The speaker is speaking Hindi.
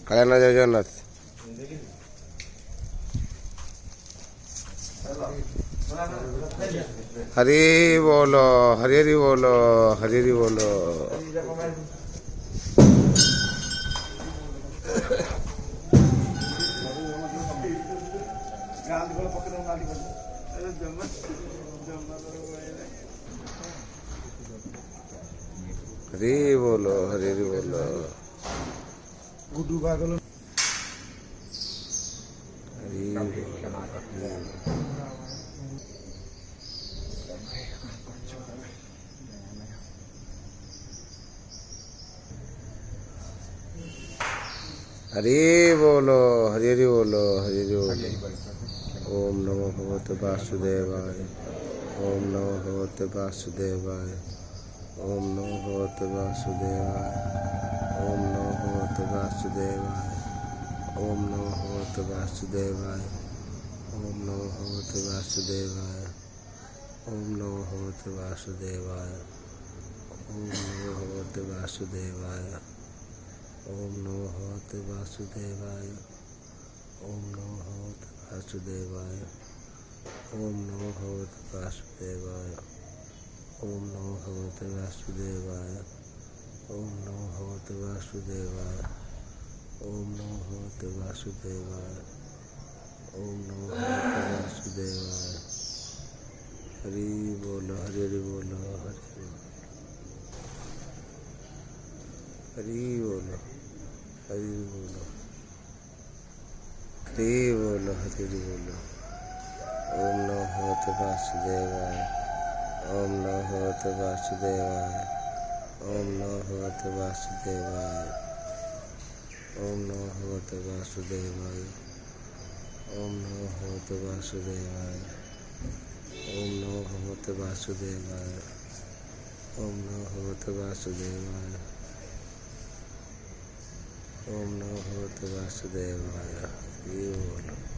कल्याण जय जगन्नाथ। हरि बोलो, हरि हरि बोलो, हरि हरि बोलो। हरि बोलो, हरि हरि बोलो। गुड्डू पागल हरि बोलो, हरि हरि बोलो, हरि हरि बोलो। ओम नमो भगवते वासुदेवाय, ओम नमो भगवते वासुदेवाय, ओम नमो भगवते वासुदेवाय, ओम नमो भगवते वासुदेवाय, ओम नमो भगवते वासुदेवाय, ओम नमो भगवते वासुदेवाय, ओम नमो भगवते वासुदेवाय, ओम नमो भगवते वासुदेवाय, ओम नमो भगवते वासुदेवाय, ओम नमो भगवते वासुदेवाय, ओम नमो भगवते वासुदेवाय, ओम नमो भगवते वासुदेवाय, ओम नमो भगवते वासुदेवाय, ओम नमो भगवते वासुदेवाय, ओम नमो भगवते वासुदेवाय। हरि बोलो, हरि हरि बोलो, हरि बोलो, हरि बोलो, हरि बोलो, हरि बोलो। ओम नमो भगवते वासुदेवाय, ओम नमो भगवते वासुदेवाय, ओम नमो भगवते वासुदेवाय, ओम नमो भगवते वासुदेवाय, ओम नमो भगवते वासुदेवाय, ओम नमो भगवते वासुदेवाय, ओम नमो भगवते वासुदेवाय, ओम नमो भगवते वासुदेवाय। हरि बोलो।